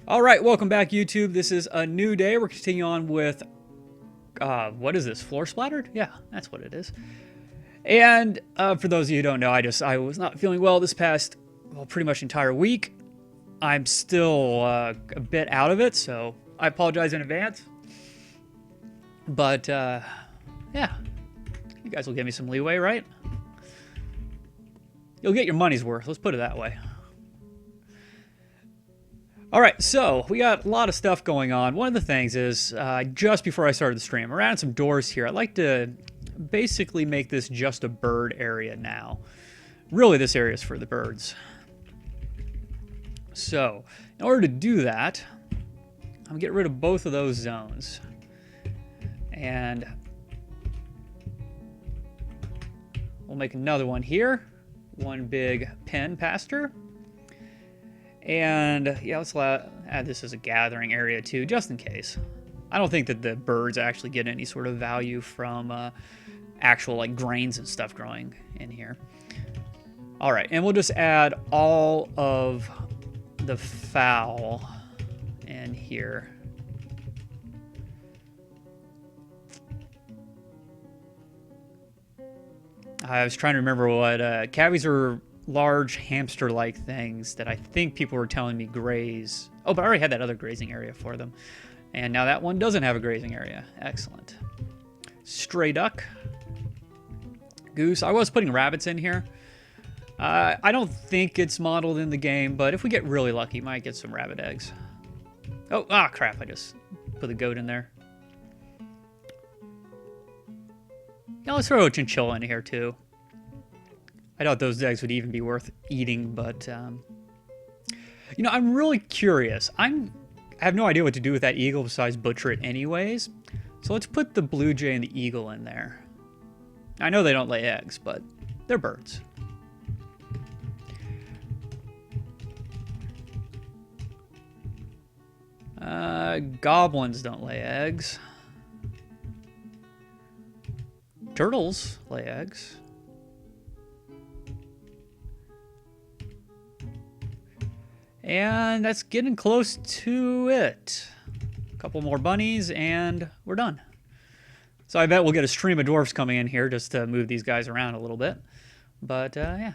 All right, welcome back, YouTube. This is a new day. We're continuing on with, what is this, FloorSplattered? Yeah, that's what it is. And for those of you who don't know, I was not feeling well this past, well, pretty much entire week. I'm still a bit out of it, so I apologize in advance. But, yeah, you guys will give me some leeway, right? You'll get your money's worth, let's put it that way. All right, so we got a lot of stuff going on. One of the things is, just before I started the stream, we're adding some doors here. I'd like to basically make this just a bird area now. Really, this area is for the birds. So, in order to do that, I'm gonna get rid of both of those zones. And we'll make another one here. One big pen pasture. And yeah, let's add this as a gathering area too, just in case. I don't think that the birds actually get any sort of value from actual like grains and stuff growing in here. All right, and we'll just add all of the fowl in here. I was trying to remember what cavies are. Large hamster-like things that I think people were telling me graze. Oh, but I already had that other grazing area for them. And now that one doesn't have a grazing area. Excellent. Stray duck. Goose. I was putting rabbits in here. I don't think it's modeled in the game, but if we get really lucky, might get some rabbit eggs. Oh, crap. I just put the goat in there. Now let's throw a chinchilla in here, too. I doubt those eggs would even be worth eating, but, you know, I'm really curious. I have no idea what to do with that eagle besides butcher it anyways. So let's put the blue jay and the eagle in there. I know they don't lay eggs, but they're birds. Goblins don't lay eggs. Turtles lay eggs. And that's getting close to it. A couple more bunnies and we're done. So I bet we'll get a stream of dwarfs coming in here just to move these guys around a little bit. But yeah,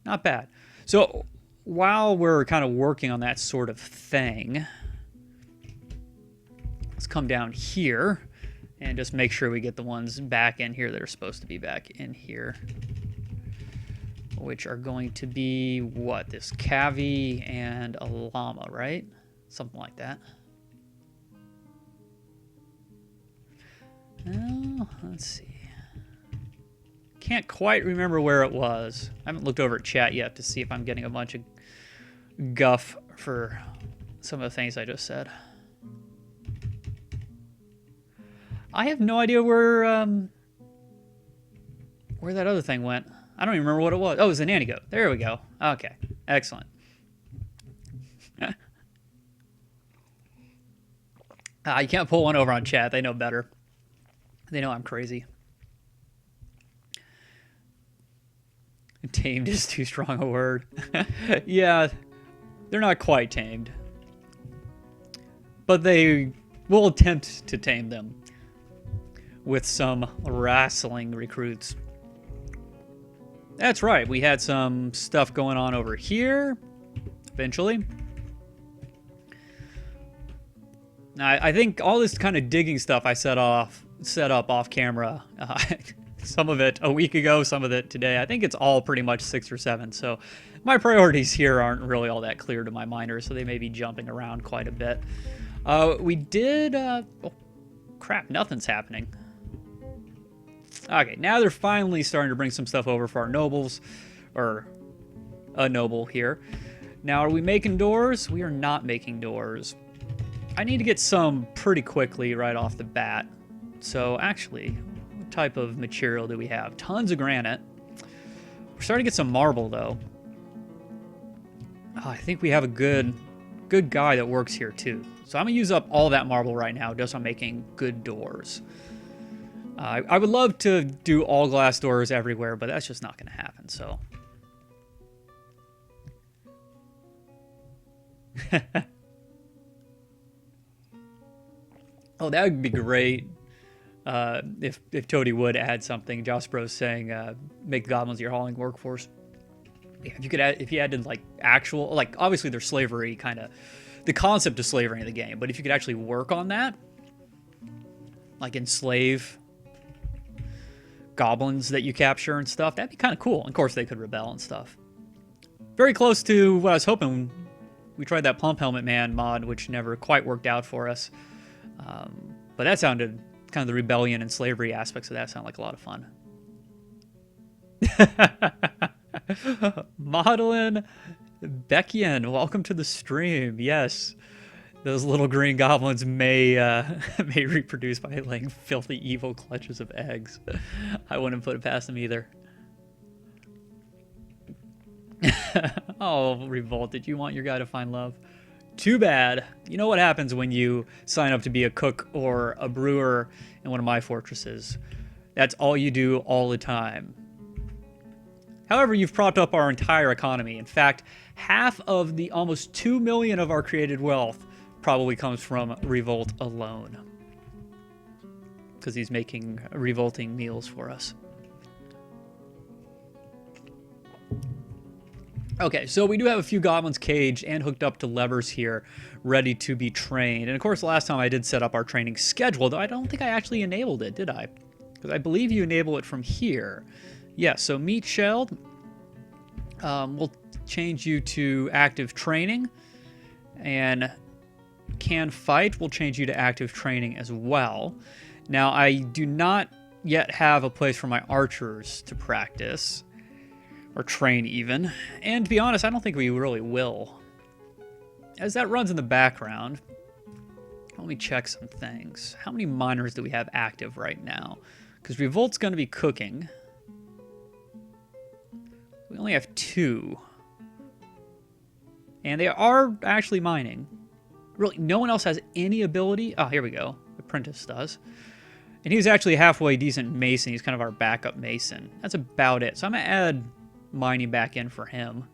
not bad. So while we're kind of working on that sort of thing, let's come down here and just make sure we get the ones back in here that are supposed to be back in here. Which are going to be, what, this cavy and a llama, right? Something like that. Oh, let's see. Can't quite remember where it was. I haven't looked over at chat yet to see if I'm getting a bunch of guff for some of the things I just said. I have no idea where that other thing went. I don't even remember what it was. Oh, it was a nanny goat. There we go. Okay. Excellent. You can't pull one over on chat. They know better. They know I'm crazy. Tamed is too strong a word. Yeah, they're not quite tamed. But they will attempt to tame them with some wrestling recruits. That's right, we had some stuff going on over here, eventually. I think all this kind of digging stuff I set up off camera, some of it a week ago, some of it today. I think it's all pretty much 6 or 7, so my priorities here aren't really all that clear to my minders, so they may be jumping around quite a bit. We did, oh crap, nothing's happening. Okay, now they're finally starting to bring some stuff over for our nobles, or a noble here. Now, are we making doors? We are not making doors. I need to get some pretty quickly right off the bat. So actually, what type of material do we have? Tons of granite. We're starting to get some marble though. Oh, I think we have a good guy that works here too. So I'm gonna use up all that marble right now just on making good doors. I would love to do all glass doors everywhere, but that's just not going to happen, so. Oh, that would be great. If Toady would add something. Josporo's saying, make the goblins your hauling workforce. Yeah, if you added like actual, like obviously there's slavery kind of, the concept of slavery in the game, but if you could actually work on that, like enslave goblins that you capture and stuff, that'd be kind of cool. Of course, they could rebel and stuff. Very close to what I was hoping. We tried that Plump Helmet Man mod, which never quite worked out for us. But that sounded, kind of the rebellion and slavery aspects of that sound like a lot of fun. Madeline Beckian, welcome to the stream. Yes, those little green goblins may may reproduce by laying filthy, evil clutches of eggs. I wouldn't put it past them either. Oh, Revolt, did you want your guy to find love? Too bad. You know what happens when you sign up to be a cook or a brewer in one of my fortresses. That's all you do all the time. However, you've propped up our entire economy. In fact, half of the almost 2 million of our created wealth probably comes from Revolt alone. Because he's making revolting meals for us. Okay, so we do have a few goblins caged and hooked up to levers here, ready to be trained. And of course, last time I did set up our training schedule, though I don't think I actually enabled it, did I? Because I believe you enable it from here. Yes, so meat shelled. We'll change you to active training. And can fight, we'll change you to active training as well. Now, I do not yet have a place for my archers to practice. Or train even. And to be honest, I don't think we really will. As that runs in the background, let me check some things. How many miners do we have active right now? Because Revolt's going to be cooking. We only have 2. And they are actually mining. Really, no one else has any ability. Oh, here we go. Apprentice does. And he's actually a halfway decent mason. He's kind of our backup mason. That's about it. So I'm going to add mining back in for him.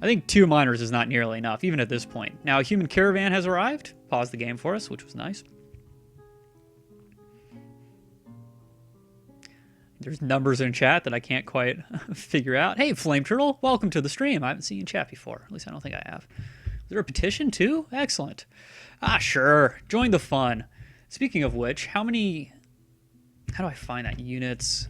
I think 2 miners is not nearly enough, even at this point. Now, a human caravan has arrived. Paused the game for us, which was nice. There's numbers in chat that I can't quite figure out. Hey, Flame Turtle, welcome to the stream. I haven't seen you in chat before. At least I don't think I have. Is there a petition too? Excellent. Ah, sure. Join the fun. Speaking of which, how do I find that? Units.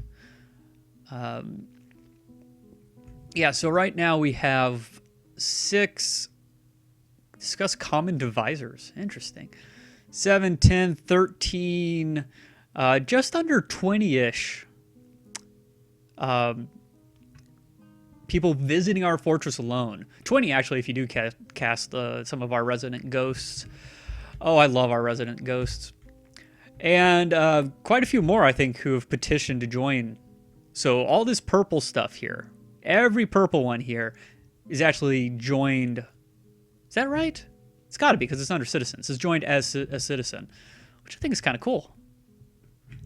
Yeah, so right now we have 6. Discuss common divisors. Interesting. 7, 10, 13, just under 20-ish people visiting our fortress alone. 20, actually, if you do cast some of our resident ghosts. Oh, I love our resident ghosts. And quite a few more, I think, who have petitioned to join. So all this purple stuff here, every purple one here is actually joined. Is that right? It's got to be because it's under citizens. It's joined as a citizen, which I think is kind of cool.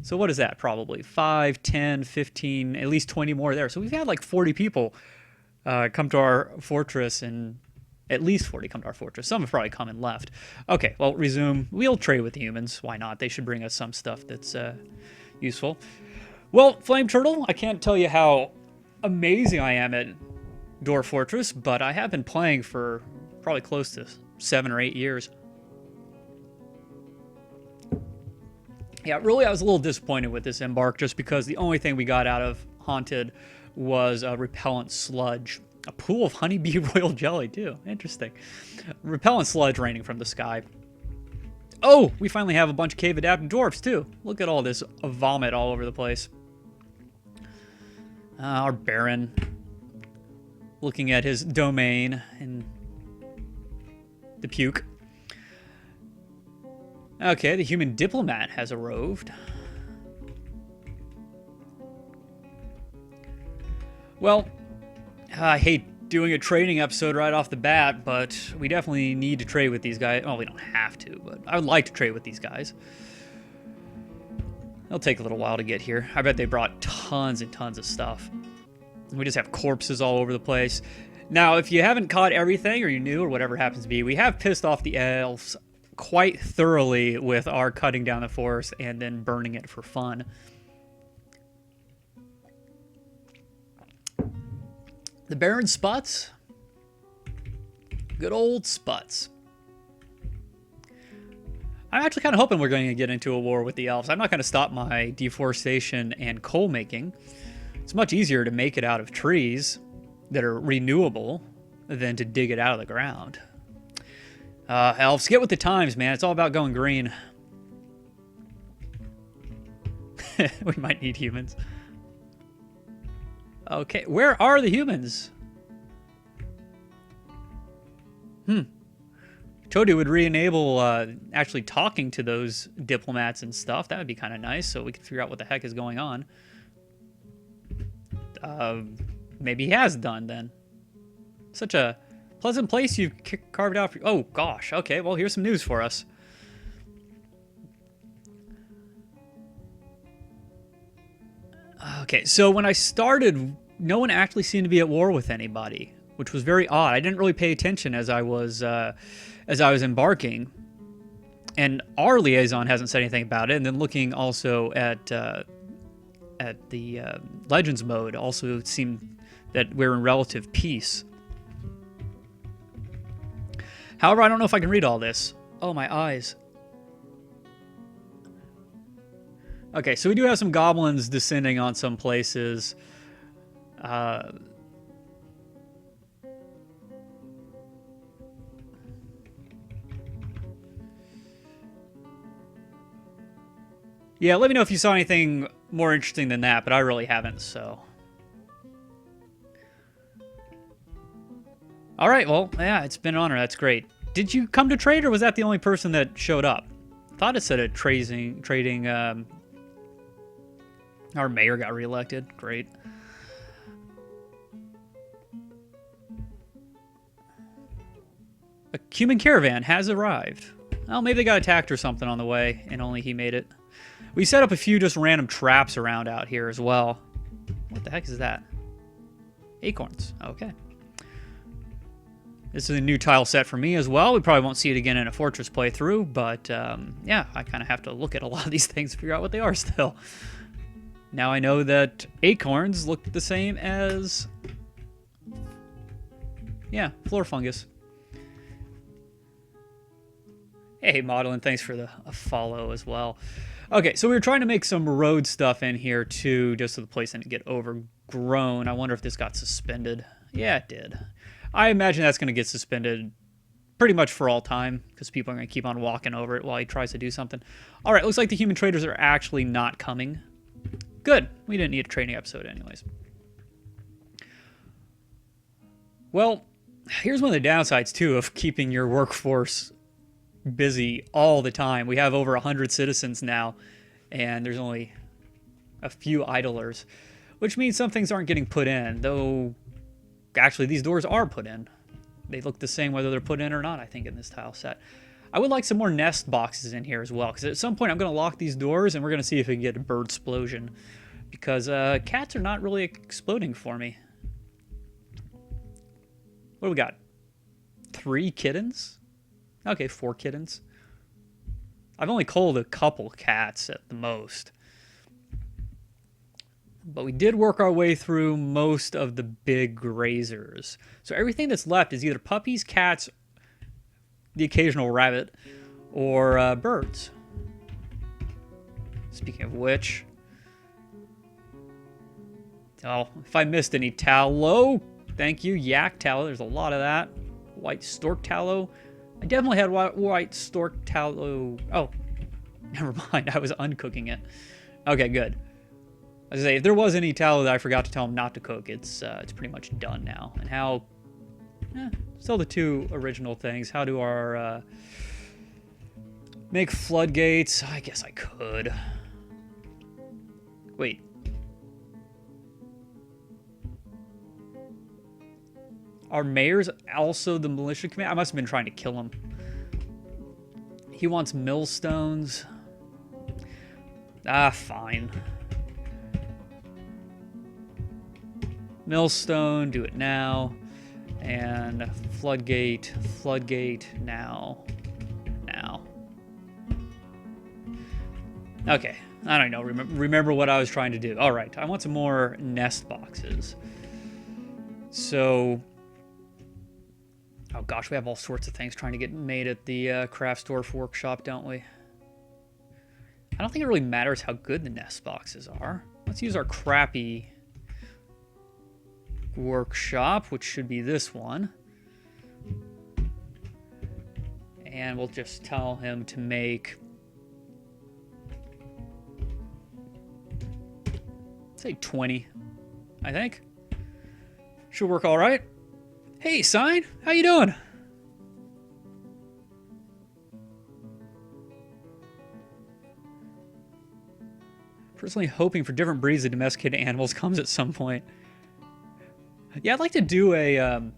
So what is that? Probably 5, 10, 15, at least 20 more there. So we've had like 40 people come to our fortress, and at least 40 come to our fortress. Some have probably come and left. Okay, well, resume. We'll trade with the humans. Why not? They should bring us some stuff that's useful. Well, Flame Turtle, I can't tell you how amazing I am at Dwarf Fortress, but I have been playing for probably close to 7 or 8 years. Yeah, really, I was a little disappointed with this embark just because the only thing we got out of Haunted was a repellent sludge. A pool of honeybee royal jelly, too. Interesting. Repellent sludge raining from the sky. Oh, we finally have a bunch of cave-adapted dwarfs, too. Look at all this vomit all over the place. Our Baron looking at his domain and the puke. Okay, the human diplomat has arrived. Well, I hate doing a trading episode right off the bat, but we definitely need to trade with these guys. Well, we don't have to, but I would like to trade with these guys. It'll take a little while to get here. I bet they brought tons and tons of stuff. We just have corpses all over the place. Now, if you haven't caught everything, or you're new, or whatever happens to be, we have pissed off the elves quite thoroughly with our cutting down the forest and then burning it for fun. The barren spots. Good old spots. I'm actually kind of hoping we're going to get into a war with the elves. I'm not going to stop my deforestation and coal making. It's much easier to make it out of trees that are renewable than to dig it out of the ground. Elves, get with the times, man. It's all about going green. We might need humans. Okay, where are the humans? Toady would re-enable actually talking to those diplomats and stuff. That would be kind of nice, so we can figure out what the heck is going on. Maybe he has done, then. Such a pleasant place you've carved out for... Oh, gosh. Okay, well, here's some news for us. Okay, so when I started, no one actually seemed to be at war with anybody, which was very odd. I didn't really pay attention as I was embarking, and our liaison hasn't said anything about it. And then looking also at the Legends mode, also seemed that we're in relative peace. However, I don't know if I can read all this. Oh, my eyes. Okay, so we do have some goblins descending on some places. Yeah, let me know if you saw anything more interesting than that, but I really haven't, so... Alright, well, yeah, it's been an honor. That's great. Did you come to trade, or was that the only person that showed up? I thought it said trading, our mayor got reelected. Great. A human caravan has arrived. Well, maybe they got attacked or something on the way, and only he made it. We set up a few just random traps around out here as well. What the heck is that? Acorns. Okay. This is a new tile set for me as well. We probably won't see it again in a Fortress playthrough, but yeah, I kind of have to look at a lot of these things to figure out what they are still. Now I know that acorns look the same as, yeah, floor fungus. Hey, Modelin, thanks for the follow as well. Okay, so we were trying to make some road stuff in here too, just so the place didn't get overgrown. I wonder if this got suspended. Yeah, it did. I imagine that's going to get suspended pretty much for all time, because people are going to keep on walking over it while he tries to do something. All right, looks like the human traders are actually not coming. Good. We didn't need a training episode anyways. Well, here's one of the downsides, too, of keeping your workforce busy all the time. We have over 100 citizens now, and there's only a few idlers, which means some things aren't getting put in, though actually these doors are put in. They look the same whether they're put in or not, I think, in this tile set. I would like some more nest boxes in here as well, because at some point I'm going to lock these doors and we're going to see if we can get a bird explosion, because cats are not really exploding for me. What do we got? 3 kittens? Okay, 4 kittens. I've only culled a couple cats at the most. But we did work our way through most of the big grazers. So everything that's left is either puppies, cats, the occasional rabbit, or birds. Speaking of which... Oh, if I missed any tallow, thank you. Yak tallow, there's a lot of that. White stork tallow. I definitely had white stork tallow. Oh, never mind. I was uncooking it. Okay, good. As I say, if there was any tallow that I forgot to tell him not to cook, it's pretty much done now. And how... still the 2 original things. How do our... make floodgates? I guess I could. Wait. Are mayors also the militia command? I must have been trying to kill him. He wants millstones. Ah, fine. Millstone, do it now. And floodgate, floodgate, now. Okay, I don't know, remember what I was trying to do. All right, I want some more nest boxes. So, oh gosh, we have all sorts of things trying to get made at the craft store workshop, don't we? I don't think it really matters how good the nest boxes are. Let's use our crappy workshop, which should be this one. And we'll just tell him to make, say 20, I think. Should work all right. Hey, Sign, how you doing? Personally hoping for different breeds of domesticated animals comes at some point. Yeah, I'd like to do a, one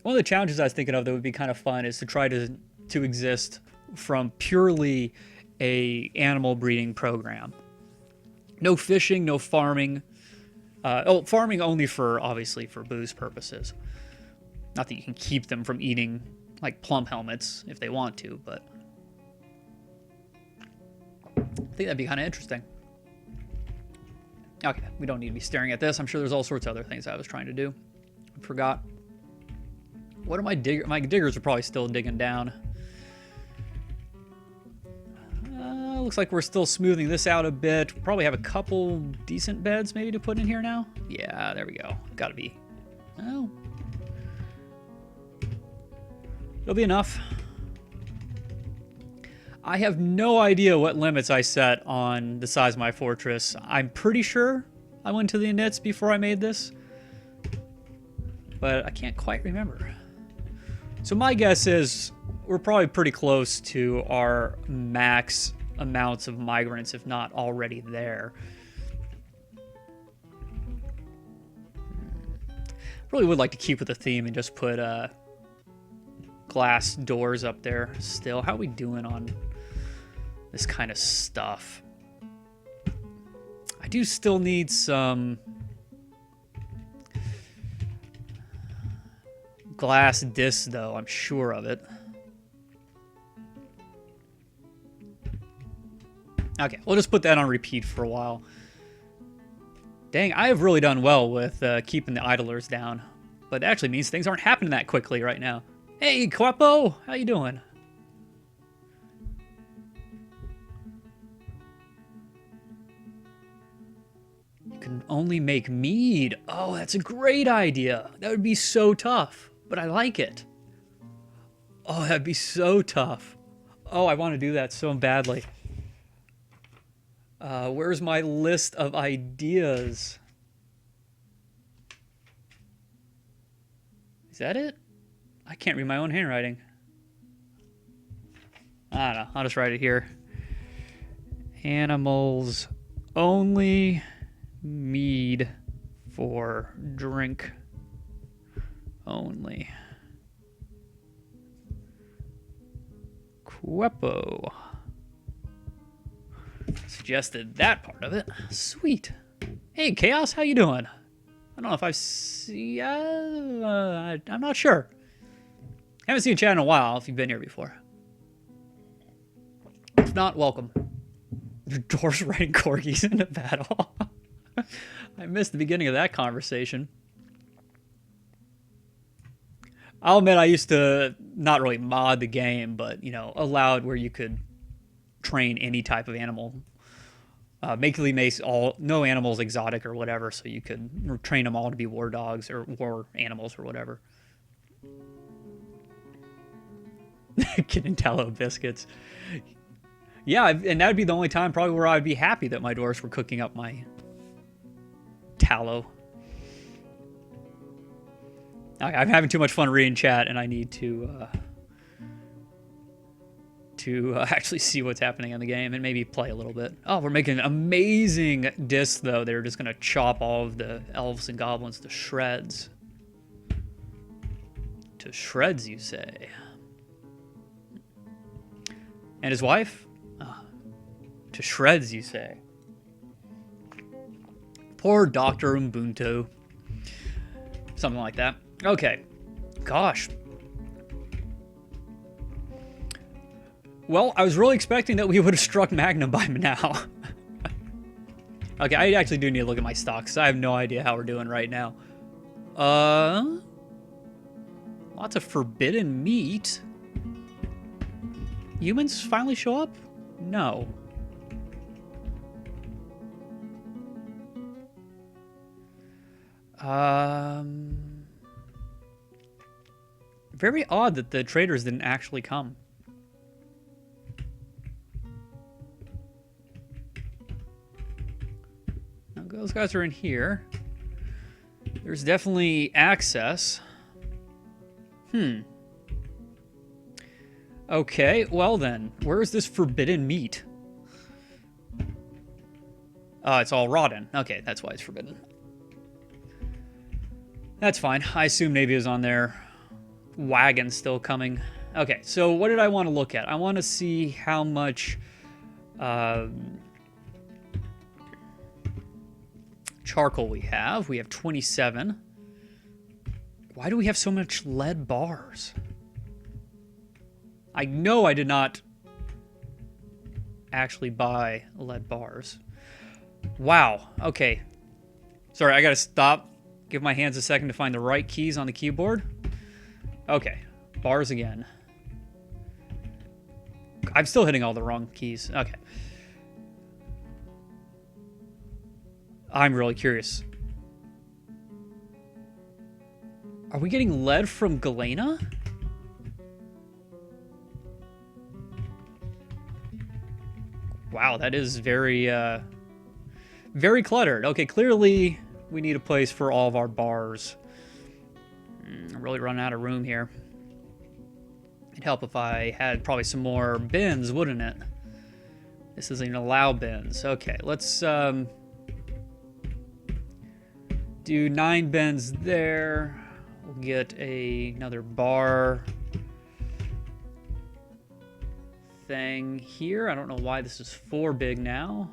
of the challenges I was thinking of that would be kind of fun is to try to exist from purely a animal breeding program. No fishing, no farming. Farming only for, obviously, for booze purposes. Not that you can keep them from eating, like, plum helmets if they want to, but I think that'd be kind of interesting. Okay, we don't need to be staring at this. I'm sure there's all sorts of other things I was trying to do. I forgot. What are my diggers? My diggers are probably still digging down. Looks like we're still smoothing this out a bit. We'll probably have a couple decent beds maybe to put in here now. Yeah, there we go. Gotta be. Oh. It'll be enough. I have no idea what limits I set on the size of my fortress. I'm pretty sure I went to the nits before I made this, but I can't quite remember. So my guess is we're probably pretty close to our max amounts of migrants, if not already there. Really would like to keep with the theme and just put glass doors up there still. How are we doing on this kind of stuff? I do still need some glass discs, though. I'm sure of it. Okay, we'll just put that on repeat for a while. Dang, I have really done well with keeping the idlers down. But it actually means things aren't happening that quickly right now. Hey, Quapo! How you doing? You can only make mead. Oh, that's a great idea. That would be so tough, but I like it. Oh, that'd be so tough. Oh, I want to do that so badly. Where's my list of ideas? Is that it? I can't read my own handwriting. I don't know. I'll just write it here. Animals only mead for drink only. Quepo suggested that part of it. Sweet. Hey, Chaos, how you doing? I don't know if I've seen... I'm not sure. Haven't seen chat in a while if you've been here before. If not, welcome. Dwarf's riding corgis into battle. I missed the beginning of that conversation. I'll admit I used to not really mod the game, but, you know, allowed where you could train any type of animal. Basically makes no animals exotic or whatever, so you could train them all to be war dogs or war animals or whatever. Getting tallow biscuits. Yeah, and that would be the only time probably where I'd be happy that my dwarves were cooking up my tallow. I'm having too much fun reading chat, and I need to actually see what's happening in the game and maybe play a little bit. Oh, we're making amazing discs, though. They're just going to chop all of the elves and goblins to shreds. To shreds, you say? And his wife? To shreds, you say? Poor Dr. Ubuntu. Something like that. Okay. Gosh. Well, I was really expecting that we would have struck Magnum by now. Okay, I actually do need to look at my stocks. I have no idea how we're doing right now. Lots of forbidden meat. Humans finally show up? No. Very odd that the traders didn't actually come. Now, those guys are in here. There's definitely access. Okay, well then, where's this forbidden meat? Oh, it's all rotten. Okay, that's why it's forbidden. That's fine. I assume Navy is on their wagon still coming. Okay, so what did I want to look at? I want to see how much charcoal we have. We have 27. Why do we have so much lead bars? I know I did not actually buy lead bars. Wow. Okay. Sorry, I gotta stop. Give my hands a second to find the right keys on the keyboard. Okay. Bars again. I'm still hitting all the wrong keys. Okay. I'm really curious. Are we getting lead from Galena? Wow, that is very, very cluttered. Okay, clearly we need a place for all of our bars. I'm really running out of room here. It'd help if I had probably some more bins, wouldn't it? This doesn't even allow bins. Okay, let's do 9 bins there. We'll get another bar thing here. I don't know why this is 4 big now.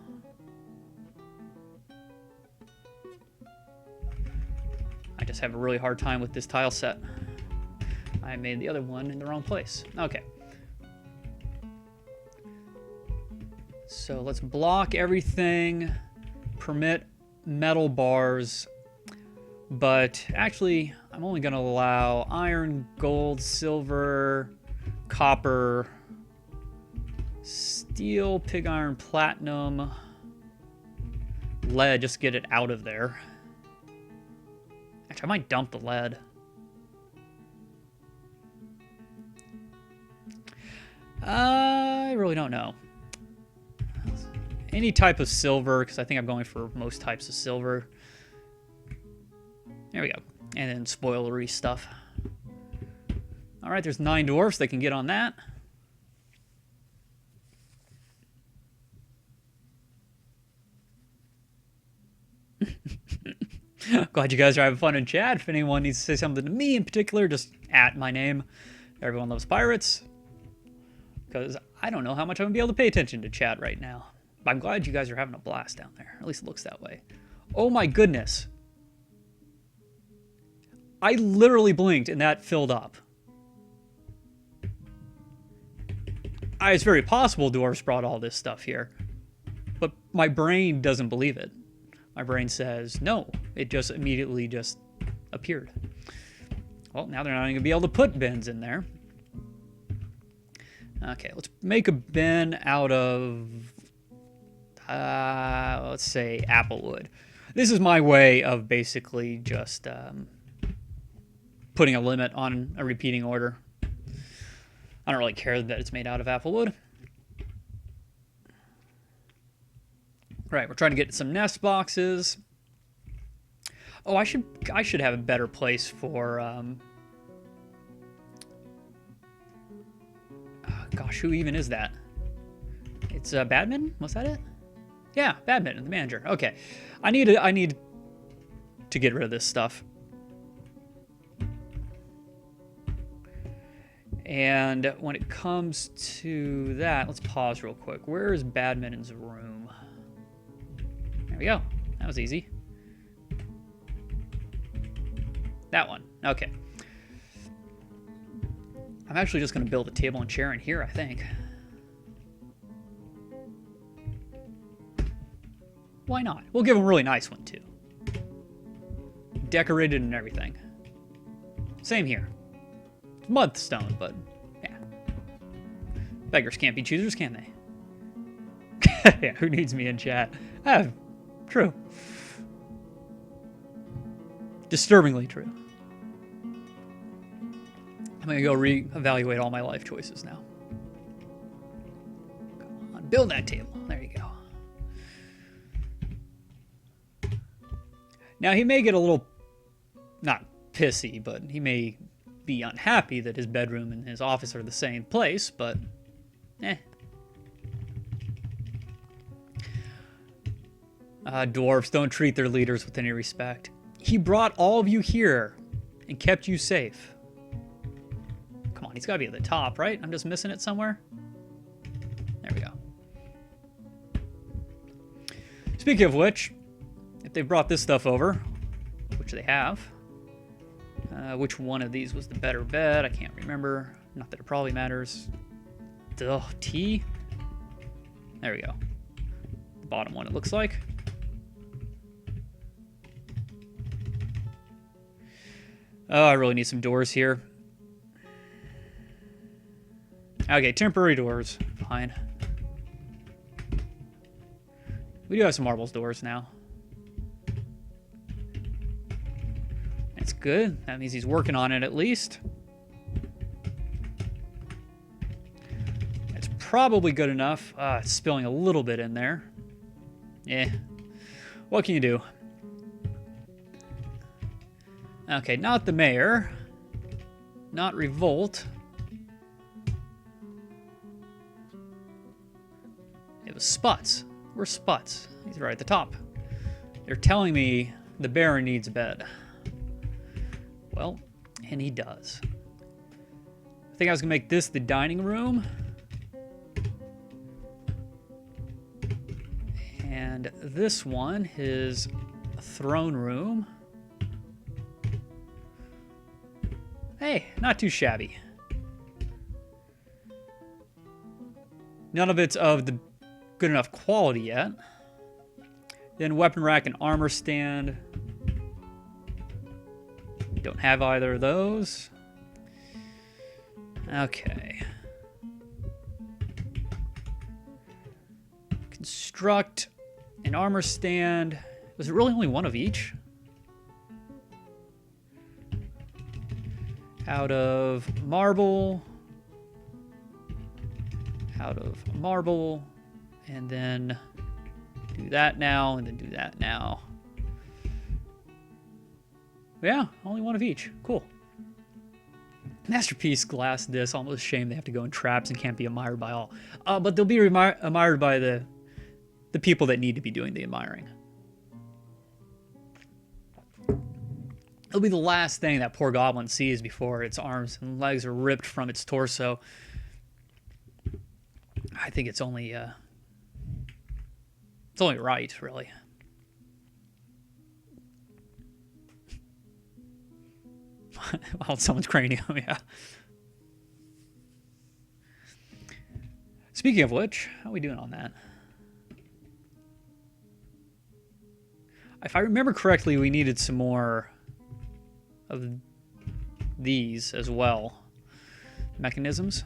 I just have a really hard time with this tile set. I made the other one in the wrong place. Okay. So let's block everything, permit metal bars, but actually I'm only going to allow iron, gold, silver, copper, steel, pig iron, platinum, lead, just to get it out of there. Actually, I might dump the lead. I really don't know. Any type of silver, because I think I'm going for most types of silver. There we go. And then spoilery stuff. All right, there's 9 dwarfs. They can get on that. Glad you guys are having fun in chat. If anyone needs to say something to me in particular, just at my name. Everyone loves pirates. Because I don't know how much I'm going to be able to pay attention to chat right now. But I'm glad you guys are having a blast down there. At least it looks that way. Oh my goodness. I literally blinked and that filled up. It's very possible Dwarfs brought all this stuff here. But my brain doesn't believe it. My brain says, no, it just immediately just appeared. Well, now they're not going to be able to put bins in there. Okay, let's make a bin out of, let's say, applewood. This is my way of basically just putting a limit on a repeating order. I don't really care that it's made out of applewood. Right, we're trying to get some nest boxes. Oh, I should have a better place for gosh, who even is that? It's Badminton? Was that it? Yeah, Badminton, the manager. Okay. I need to get rid of this stuff. And when it comes to that, let's pause real quick. Where is Badminton's room? There we go. That was easy. That one. Okay. I'm actually just going to build a table and chair in here, I think. Why not? We'll give him a really nice one, too. Decorated and everything. Same here. It's mud stone, but yeah. Beggars can't be choosers, can they? Yeah, who needs me in chat? Ah, true. Disturbingly true. I'm going to go re-evaluate all my life choices now. Come on, build that table. There you go. Now, he may get a little, not pissy, but he may be unhappy that his bedroom and his office are the same place, but eh. Dwarves don't treat their leaders with any respect. He brought all of you here and kept you safe. Come on, he's got to be at the top, right? I'm just missing it somewhere. There we go. Speaking of which, if they brought this stuff over, which they have, which one of these was the better bed? I can't remember. Not that it probably matters. Ugh, T? There we go. The bottom one, it looks like. Oh, I really need some doors here. Okay, temporary doors. Fine. We do have some marbles doors now. That's good. That means he's working on it at least. It's probably good enough. It's spilling a little bit in there. Yeah. What can you do? Okay, not the mayor. Not revolt. It was Sputs. Where's Sputs? He's right at the top. They're telling me the Baron needs a bed. Well, and he does. I think I was going to make this the dining room. And this one, his throne room. Hey, not too shabby. None of it's of the good enough quality yet. Then weapon rack and armor stand. Don't have either of those. Okay. Construct an armor stand. Was it really only one of each? Out of marble. Out of marble. And then do that now, and then do that now. Yeah, only one of each. Cool. Masterpiece glass disc. Almost a shame they have to go in traps and can't be admired by all. But they'll be admired by the people that need to be doing the admiring. It'll be the last thing that poor goblin sees before its arms and legs are ripped from its torso. I think it's only right, really. Well, someone's cranium, yeah. Speaking of which, how are we doing on that? If I remember correctly, we needed some more of these as well. Mechanisms.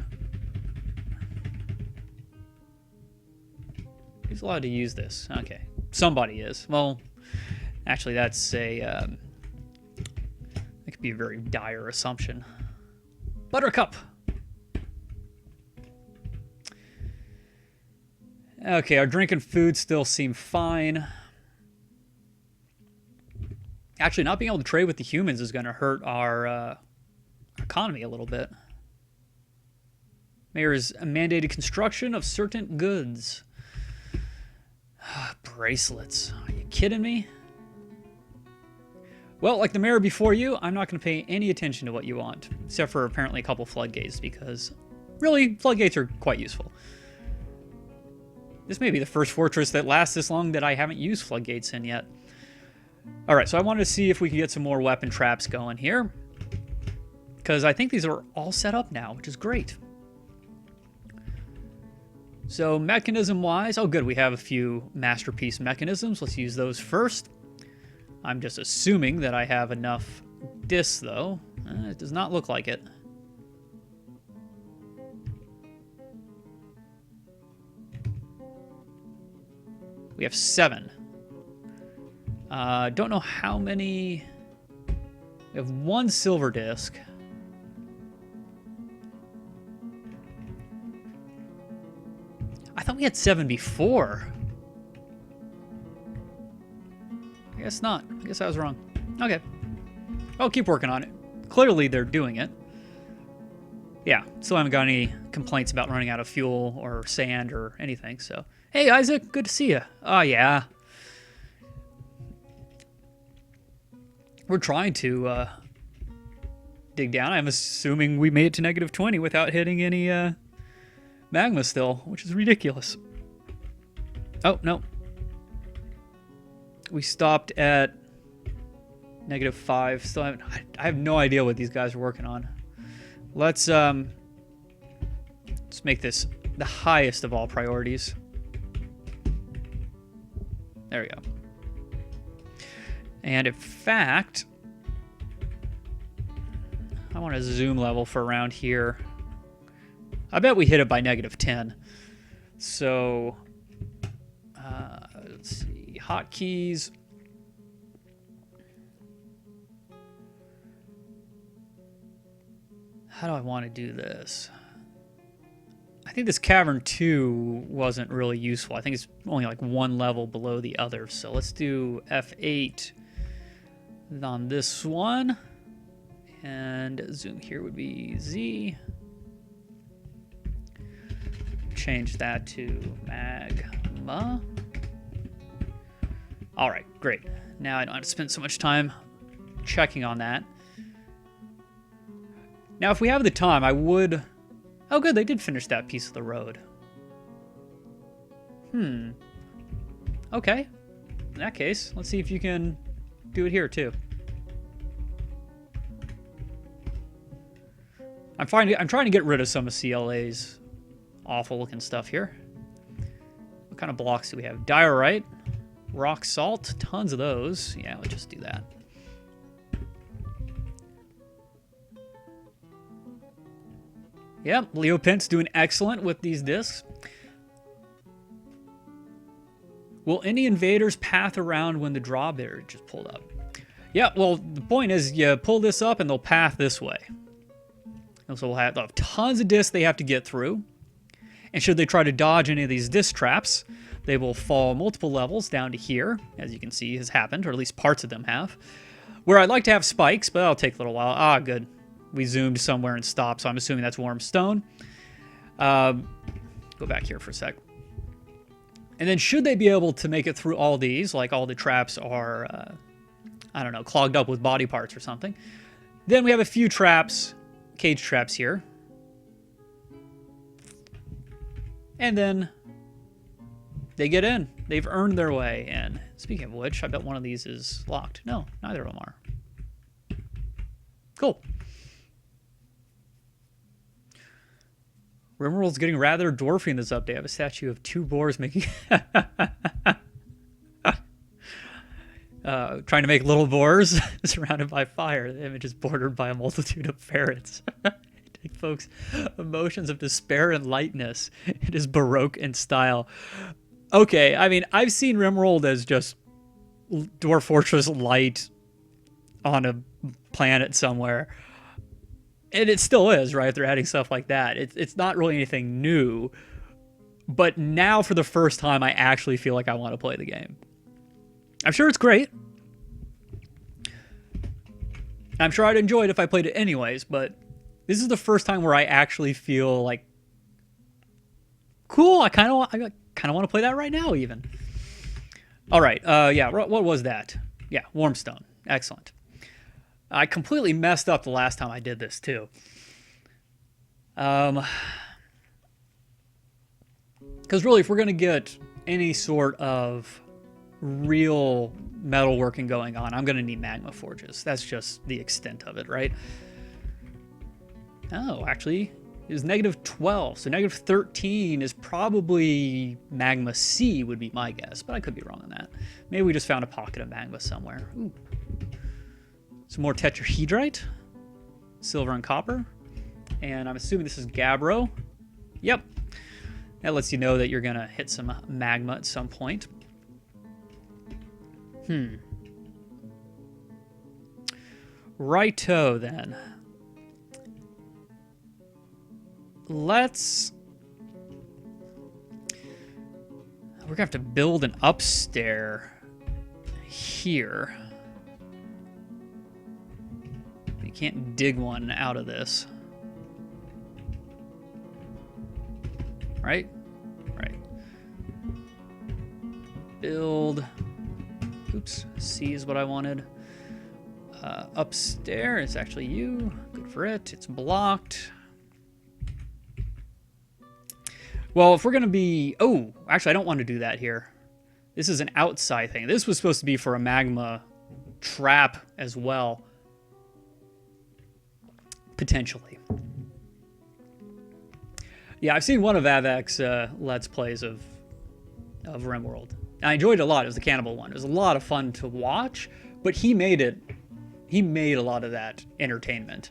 Who's allowed to use this? Okay. Somebody is. Well, actually, that's a... that could be a very dire assumption. Buttercup! Okay, our drink and food still seem fine. Actually, not being able to trade with the humans is going to hurt our economy a little bit. Mayor's mandated construction of certain goods. Bracelets. Are you kidding me? Well, like the mayor before you, I'm not going to pay any attention to what you want. Except for apparently a couple floodgates, because really, floodgates are quite useful. This may be the first fortress that lasts this long that I haven't used floodgates in yet. Alright, so I wanted to see if we could get some more weapon traps going here. because I think these are all set up now, which is great. So mechanism-wise, oh good, we have a few masterpiece mechanisms. Let's use those first. I'm just assuming that I have enough discs, though. It does not look like it. We have 7. Don't know how many. We have 1 silver disc. I thought we had 7 before. I guess not. I guess I was wrong. Okay. I'll keep working on it. Clearly they're doing it. Yeah, still haven't got any complaints about running out of fuel or sand or anything, so. Hey, Isaac, good to see you. Oh, yeah. We're trying to dig down. I'm assuming we made it to -20 without hitting any magma still, which is ridiculous. Oh, no. We stopped at -5. Still haven't. I have no idea what these guys are working on. Let's make this the highest of all priorities. There we go. And in fact, I want a zoom level for around here. I bet we hit it by -10. So, let's see, hotkeys. How do I want to do this? I think this cavern 2 wasn't really useful. I think it's only like 1 level below the other. So let's do F8 on this one. And zoom here would be Z. Change that to magma. All right, great. Now I don't have to spend so much time checking on that. Now, if we have the time, I would... Oh, good, they did finish that piece of the road. Okay. In that case, let's see if you can do it here, too. I'm trying to get rid of some of CLA's awful-looking stuff here. What kind of blocks do we have? Diorite, rock salt, tons of those. Yeah, let's just do that. Yep, Leo Pint's doing excellent with these discs. Will any invaders path around when the drawbridge is pulled up? Yeah, well, the point is you pull this up and they'll path this way. And so they'll have tons of discs they have to get through. And should they try to dodge any of these disc traps, they will fall multiple levels down to here, as you can see has happened, or at least parts of them have. Where I'd like to have spikes, but that'll take a little while. Ah, good. We zoomed somewhere and stopped, so I'm assuming that's warm stone. Go back here for a sec. And then should they be able to make it through all these, like all the traps are, I don't know, clogged up with body parts or something, then we have a few traps, cage traps here. And then they get in. They've earned their way in. Speaking of which, I bet one of these is locked. No, neither of them are. Cool. Rimworld's getting rather dwarfy in this update. I have a statue of 2 boars making... trying to make little boars surrounded by fire. The image is bordered by a multitude of ferrets. Take folks' emotions of despair and lightness. It is Baroque in style. Okay, I mean, I've seen Rimworld as just Dwarf Fortress light on a planet somewhere. And it still is, right? They're adding stuff like that. It's not really anything new. But now, for the first time, I actually feel like I want to play the game. I'm sure it's great. I'm sure I'd enjoy it if I played it anyways, but this is the first time where I actually feel like, cool, I kind of want to play that right now, even. All right, yeah, what was that? Yeah, Warmstone. Excellent. I completely messed up the last time I did this, too. Because really, if we're going to get any sort of real metalworking going on, I'm going to need magma forges. That's just the extent of it, right? Oh, actually, it was -12. So -13 is probably magma C would be my guess, but I could be wrong on that. Maybe we just found a pocket of magma somewhere. Ooh. Some more tetrahedrite, silver and copper, and I'm assuming this is gabbro. Yep. That lets you know that you're gonna hit some magma at some point. Righto then. We're gonna have to build an upstair here. You can't dig one out of this. Right? Right. Build. Oops. C is what I wanted. Upstairs, it's actually you. Good for it. It's blocked. Well, if we're going to be... Oh, actually, I don't want to do that here. This is an outside thing. This was supposed to be for a magma trap as well. Potentially. Yeah, I've seen one of Avak's Let's Plays of RimWorld. I enjoyed it a lot. It was the cannibal one. It was a lot of fun to watch, but he made a lot of that entertainment.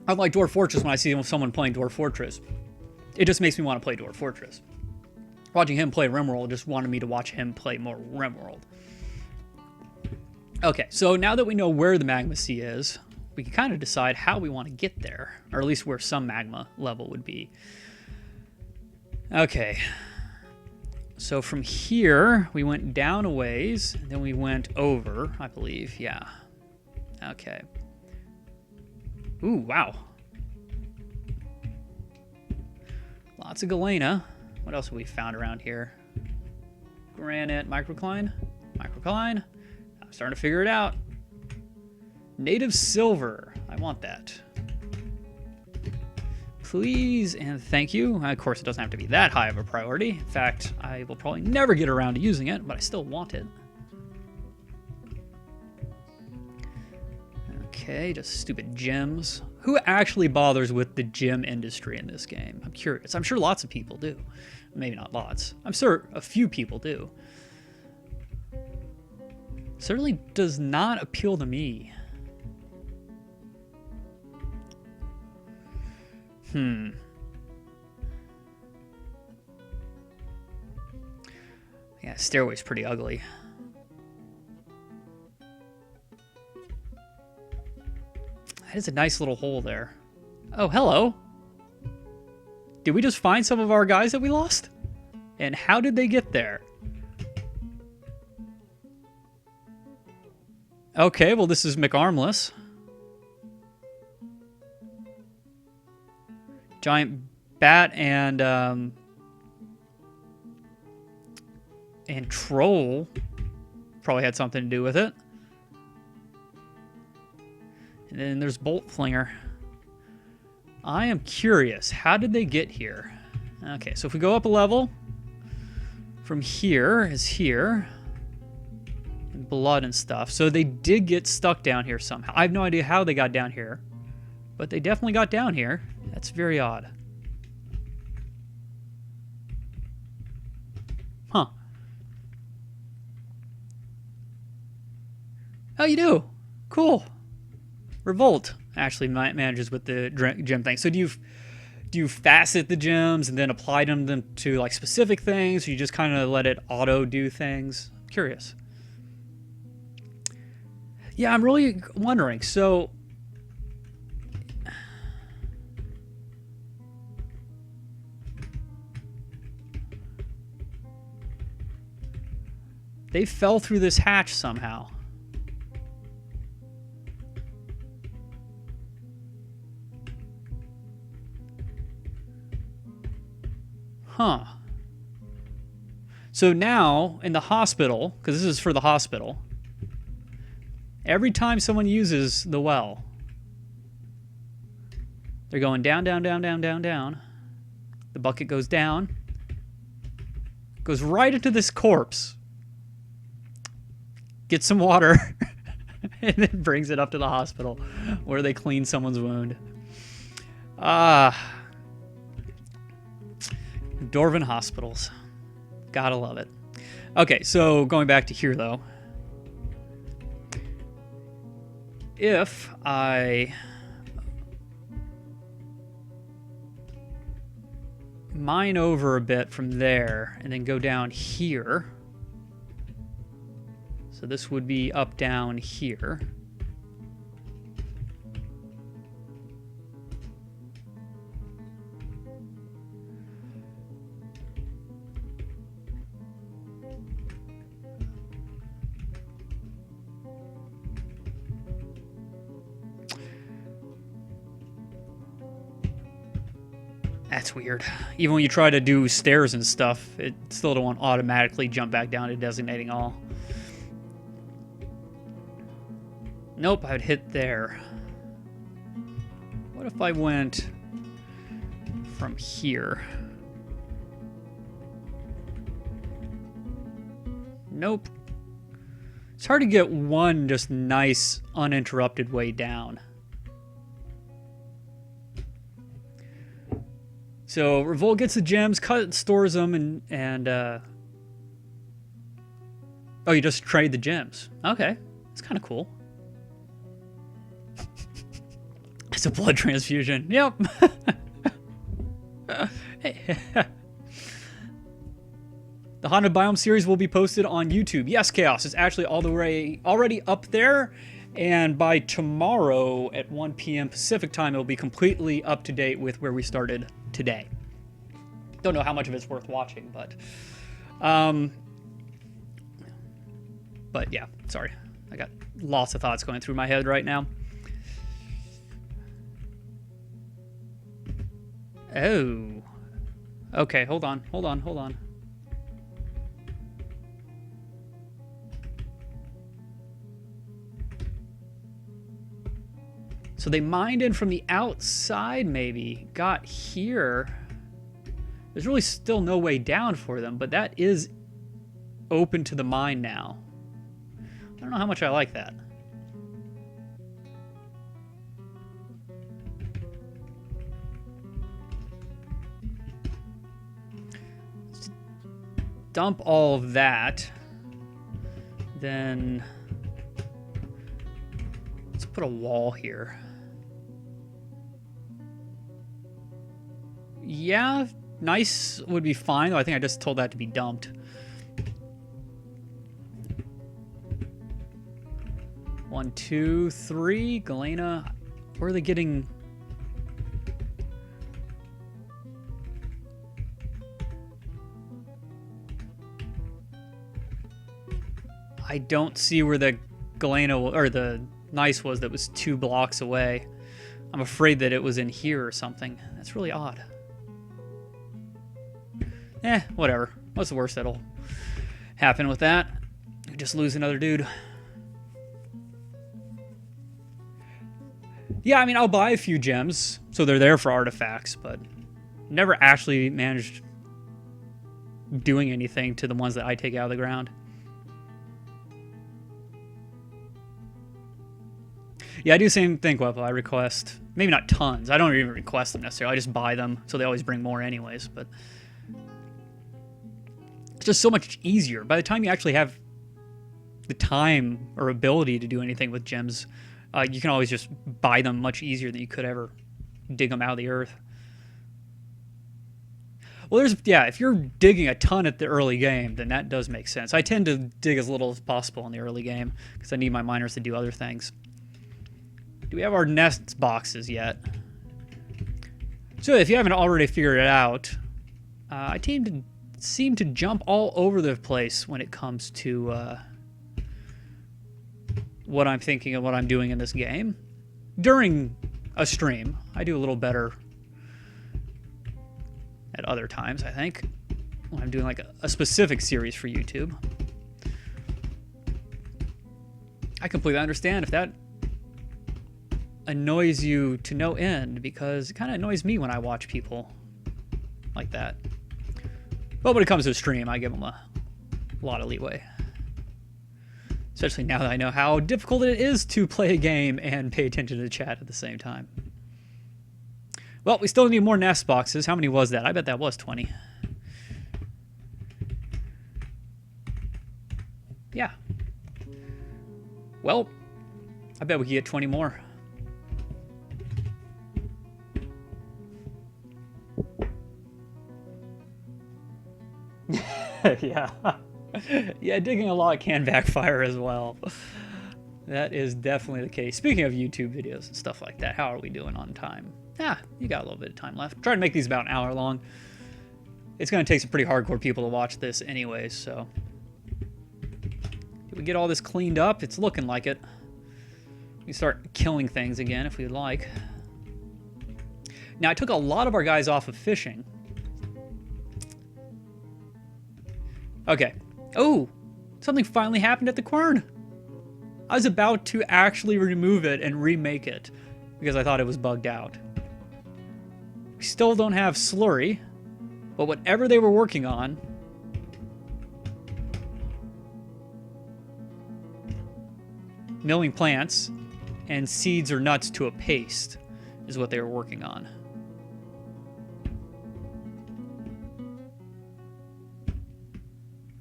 Unlike Dwarf Fortress, when I see someone playing Dwarf Fortress, it just makes me want to play Dwarf Fortress. Watching him play RimWorld just wanted me to watch him play more RimWorld. Okay, so now that we know where the magma sea is, we can kind of decide how we want to get there, or at least where some magma level would be. Okay, so from here, we went down a ways, and then we went over, I believe, yeah. Okay. Ooh, wow. Lots of galena. What else have we found around here? Granite, microcline. Microcline. I'm starting to figure it out. Native silver. I want that. Please and thank you. Of course, it doesn't have to be that high of a priority. In fact, I will probably never get around to using it, but I still want it. Okay, just stupid gems. Who actually bothers with the gem industry in this game? I'm curious. I'm sure lots of people do. Maybe not lots. I'm sure a few people do. Certainly does not appeal to me. Yeah, stairway's pretty ugly. That is a nice little hole there. Oh, hello. Did we just find some of our guys that we lost? And how did they get there? Okay, well, this is McArmless. Giant bat and troll probably had something to do with it. And then there's Bolt Flinger. I am curious, how did they get here? Okay, so if we go up a level, from here is here. And blood and stuff. So they did get stuck down here somehow. I have no idea how they got down here. But they definitely got down here. That's very odd. Huh. Oh, you do? Cool. Revolt actually manages with the gem thing. So do you facet the gems and then apply them to like specific things? Or you just kind of let it auto do things? I'm curious. Yeah, I'm really wondering. So they fell through this hatch somehow. Huh. So now, in the hospital, because this is for the hospital, every time someone uses the well, they're going down, down, down, down, down, down. The bucket goes down. Goes right into this corpse. Gets some water. and then brings it up to the hospital where they clean someone's wound. Ah. Dwarven hospitals. Gotta love it. Okay, so going back to here, though. If I mine over a bit from there and then go down here. So this would be up, down here. That's weird. Even when you try to do stairs and stuff, it still don't automatically jump back down to designating all. Nope, I would hit there. What if I went from here? Nope. It's hard to get one just nice, uninterrupted way down. So Revolt gets the gems, stores them, and oh, you just trade the gems. Okay, it's kind of cool. It's a blood transfusion. Yep. The Haunted Biome series will be posted on YouTube. Yes, Chaos. It's actually all the way already up there. And by tomorrow at 1 p.m. Pacific time, it'll be completely up to date with where we started today. Don't know how much of it's worth watching, but yeah, sorry. I got lots of thoughts going through my head right now. Oh. Okay, hold on. So they mined in from the outside, maybe. Got here. There's really still no way down for them, but that is open to the mine now. I don't know how much I like that. Let's dump all of that. Then let's put a wall here. Yeah, nice would be fine, though I think I just told that to be dumped. One, two, three. Galena. Where are they getting? I don't see where the Galena or the Nice was that was 2 blocks away. I'm afraid that it was in here or something. That's really odd. Whatever. What's the worst that'll happen with that? You just lose another dude. Yeah, I mean, I'll buy a few gems, so they're there for artifacts, but never actually managed doing anything to the ones that I take out of the ground. Yeah, I do the same thing, Queppel. I request, maybe not tons. I don't even request them necessarily. I just buy them, so they always bring more anyways, but it's just so much easier. By the time you actually have the time or ability to do anything with gems, you can always just buy them much easier than you could ever dig them out of the earth. Well, if you're digging a ton at the early game, then that does make sense. I tend to dig as little as possible in the early game because I need my miners to do other things. Do we have our nest boxes yet? So if you haven't already figured it out, I seem to jump all over the place when it comes to what I'm thinking and what I'm doing in this game. During a stream, I do a little better at other times, I think, when I'm doing like a specific series for YouTube. I completely understand if that annoys you to no end, because it kind of annoys me when I watch people like that. But when it comes to a stream, I give them a lot of leeway. Especially now that I know how difficult it is to play a game and pay attention to the chat at the same time. Well, we still need more nest boxes. How many was that? I bet that was 20. Yeah. Well, I bet we could get 20 more. Yeah. Yeah, digging a lot can backfire as well. That is definitely the case. Speaking of YouTube videos and stuff like that, how are we doing on time? You got a little bit of time left. Try to make these about an hour long. It's going to take some pretty hardcore people to watch this anyways, so. Did we get all this cleaned up? It's looking like it. We can start killing things again if we'd like. Now, I took a lot of our guys off of fishing. Okay. Oh, something finally happened at the quern. I was about to actually remove it and remake it because I thought it was bugged out. We still don't have slurry, but whatever they were working on, milling plants and seeds or nuts to a paste is what they were working on.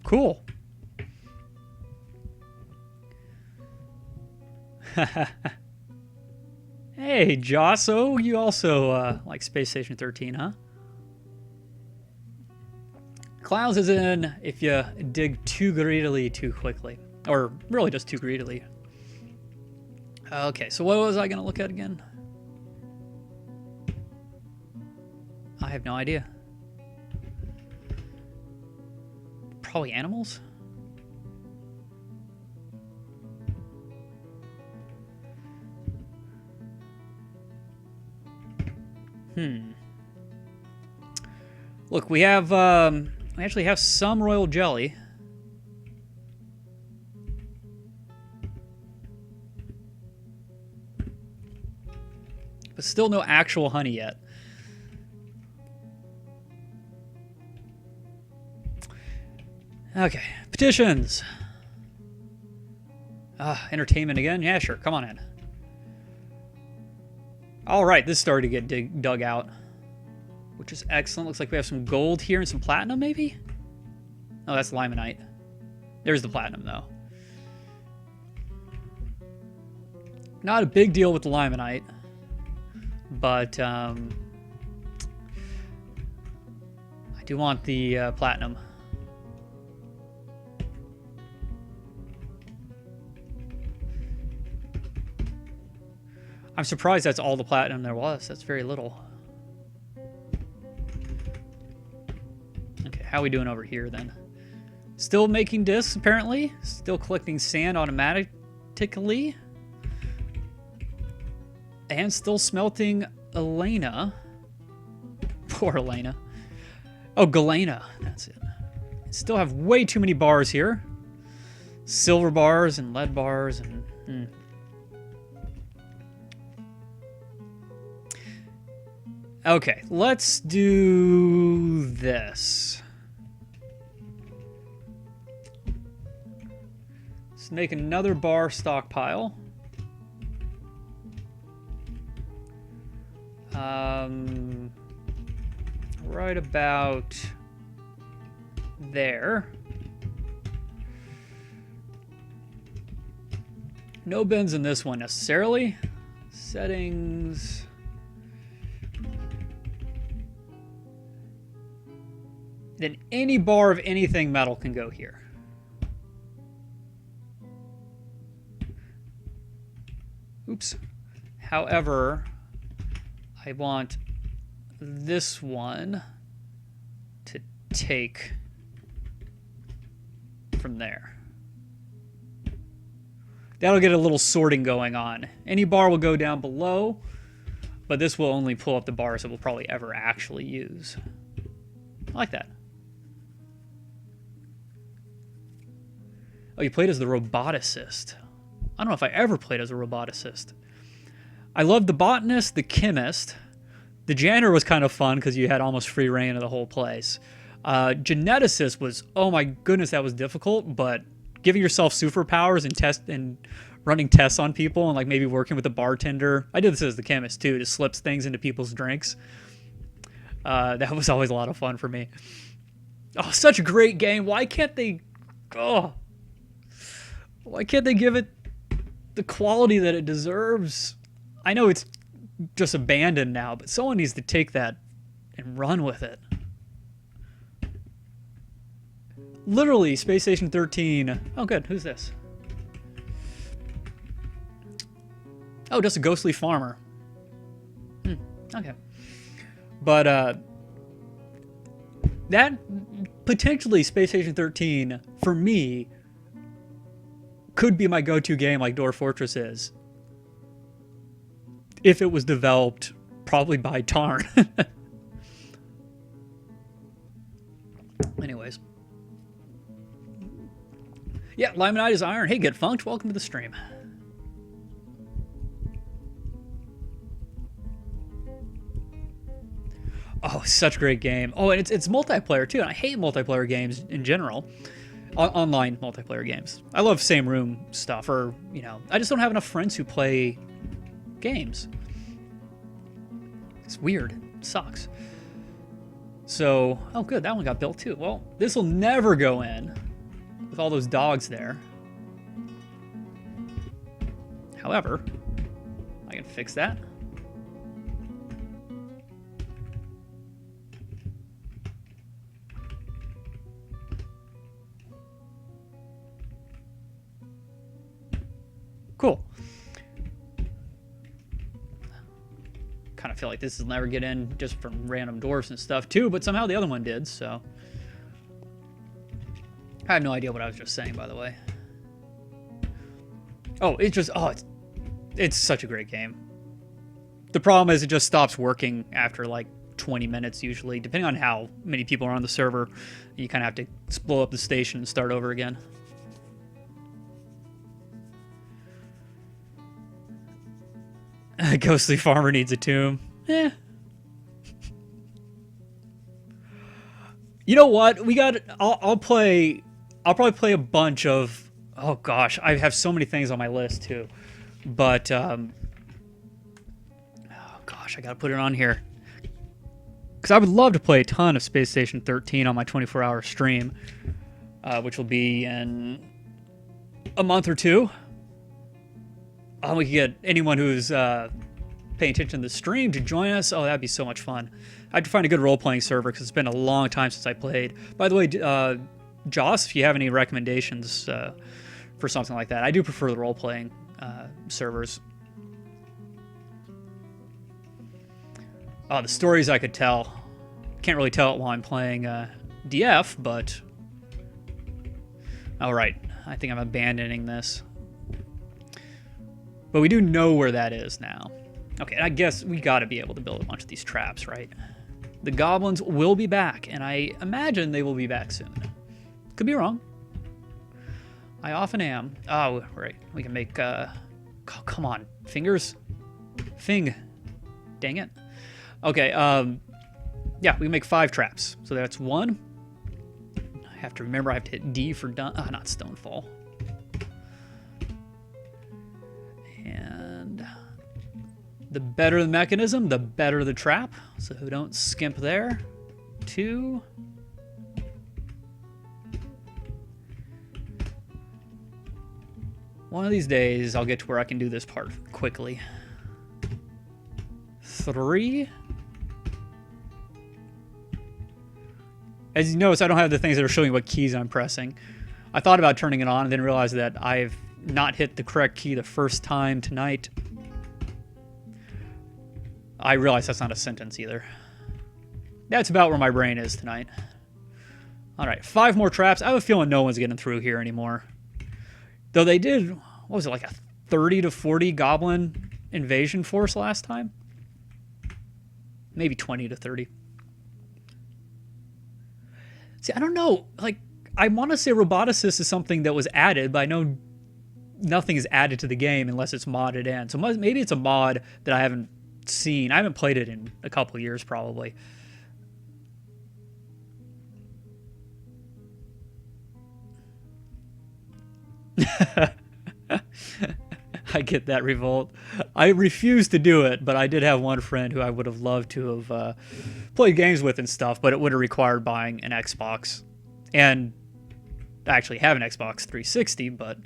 Cool. Hey, Josso, you also like Space Station 13, huh? Clouds is in if you dig too greedily too quickly. Or really just too greedily. Okay, so what was I going to look at again? I have no idea. Probably animals? Look, we have, we actually have some royal jelly. But still no actual honey yet. Okay, petitions. Entertainment again? Yeah, sure, come on in. All right, this started to get dug out, which is excellent. Looks like we have some gold here and some platinum, maybe? Oh, that's limonite. There's the platinum, though. Not a big deal with the limonite, but I do want the platinum. I'm surprised that's all the platinum there was. That's very little. Okay, how are we doing over here then? Still making discs, apparently. Still collecting sand automatically. And still smelting Elena. Poor Elena. Oh, Galena. That's it. Still have way too many bars here. Silver bars and lead bars and... Okay, let's do this. Let's make another bar stockpile. Right about there. No bins in this one necessarily. Settings. Then any bar of anything metal can go here. Oops. However, I want this one to take from there. That'll get a little sorting going on. Any bar will go down below, but this will only pull up the bars that we'll probably ever actually use. I like that. Oh, you played as the roboticist. I don't know if I ever played as a roboticist. I loved the botanist, the chemist. The janitor was kind of fun because you had almost free reign of the whole place. Geneticist was, oh my goodness, that was difficult, but giving yourself superpowers and running tests on people and like maybe working with a bartender. I did this as the chemist too, to slip things into people's drinks. That was always a lot of fun for me. Oh, such a great game. Why can't they give it the quality that it deserves? I know it's just abandoned now, but someone needs to take that and run with it. Literally, Space Station 13. Oh, good. Who's this? Oh, just a ghostly farmer. Okay. But, that potentially Space Station 13, for me, could be my go-to game like Dwarf Fortress is. If it was developed probably by Tarn. Anyways. Yeah, Limonite is iron. Hey, Get Funked, welcome to the stream. Oh, such a great game. Oh, and it's multiplayer too. And I hate multiplayer games in general. Online multiplayer games. I love same room stuff, or, you know, I just don't have enough friends who play games. It's weird. It sucks. So, oh good, that one got built too. Well, this will never go in with all those dogs there. However, I can fix that. Cool. Kind of feel like this will never get in just from random dwarfs and stuff too, but somehow the other one did, so. I have no idea what I was just saying, by the way. Oh, it's such a great game. The problem is it just stops working after like 20 minutes usually, depending on how many people are on the server. You kind of have to blow up the station and start over again. Ghostly farmer needs a tomb. Eh. You know what? I'll probably play a bunch of. Oh gosh, I have so many things on my list too. But oh gosh, I gotta put it on here because I would love to play a ton of Space Station 13 on my 24-hour stream, which will be in a month or two. We could get anyone who's paying attention to the stream to join us. Oh, that'd be so much fun. I have to find a good role-playing server because it's been a long time since I played. By the way, Joss, if you have any recommendations for something like that, I do prefer the role-playing servers. The stories I could tell. Can't really tell it while I'm playing DF, but... All right, I think I'm abandoning this. But we do know where that is now. Okay, I guess we got to be able to build a bunch of these traps, right? The goblins will be back, and I imagine they will be back soon. Could be wrong. I often am. Oh, right. We can make... Oh, come on. Fingers? Fing. Dang it. Okay, yeah, we can make 5 traps. So that's 1. I have to remember I have to hit D for done. Ah, not Stonefall. And the better the mechanism, the better the trap. So don't skimp there. 2. One of these days, I'll get to where I can do this part quickly. 3. As you notice, I don't have the things that are showing what keys I'm pressing. I thought about turning it on and then realized that I've not hit the correct key the first time tonight. I realize that's not a sentence either. That's about where my brain is tonight. Alright, 5 more traps. I have a feeling no one's getting through here anymore. Though they did, what was it, like a 30 to 40 goblin invasion force last time? Maybe 20 to 30. See, I don't know. Like, I want to say roboticist is something that was added, but I know nothing is added to the game unless it's modded in. So maybe it's a mod that I haven't seen. I haven't played it in a couple of years, probably. I get that, Revolt. I refuse to do it, but I did have one friend who I would have loved to have played games with and stuff, but it would have required buying an Xbox. And I actually have an Xbox 360, and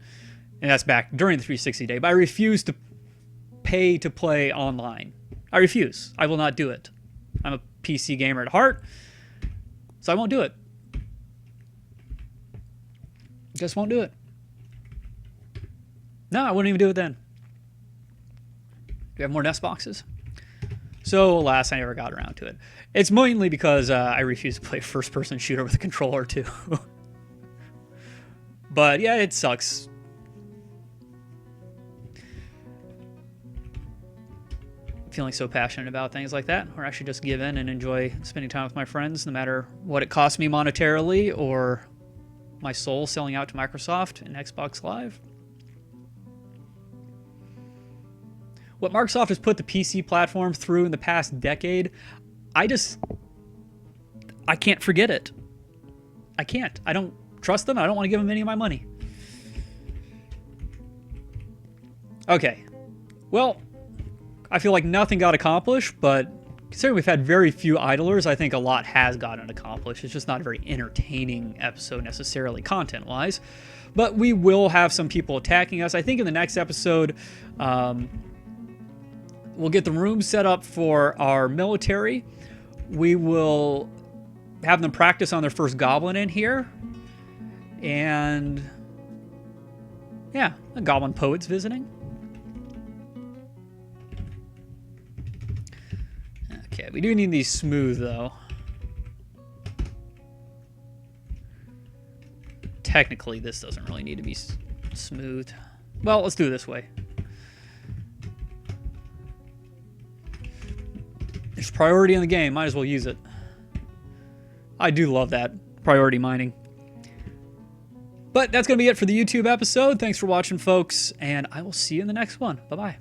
that's back during the 360 day, but I refuse to pay to play online. I refuse. I will not do it. I'm a PC gamer at heart, so I won't do it. Just won't do it. No, I wouldn't even do it then. Do you have more Nest boxes? So, alas, I never got around to it. It's mainly because I refuse to play a first-person shooter with a controller, too. But, yeah, it sucks. Feeling so passionate about things like that, where I should just give in and enjoy spending time with my friends, no matter what it costs me monetarily or my soul selling out to Microsoft and Xbox Live. What Microsoft has put the PC platform through in the past decade, I can't forget it. I can't. I don't trust them. I don't want to give them any of my money. Okay. Well, I feel like nothing got accomplished, but considering we've had very few idlers, I think a lot has gotten accomplished. It's just not a very entertaining episode necessarily content-wise. But we will have some people attacking us. I think in the next episode, we'll get the room set up for our military. We will have them practice on their first goblin in here. And yeah, the goblin poet's visiting. Okay, we do need these smooth though. Technically, this doesn't really need to be smooth. Well, let's do it this way. There's priority in the game. Might as well use it. I do love that priority mining. But that's going to be it for the YouTube episode. Thanks for watching, folks, and I will see you in the next one. Bye-bye.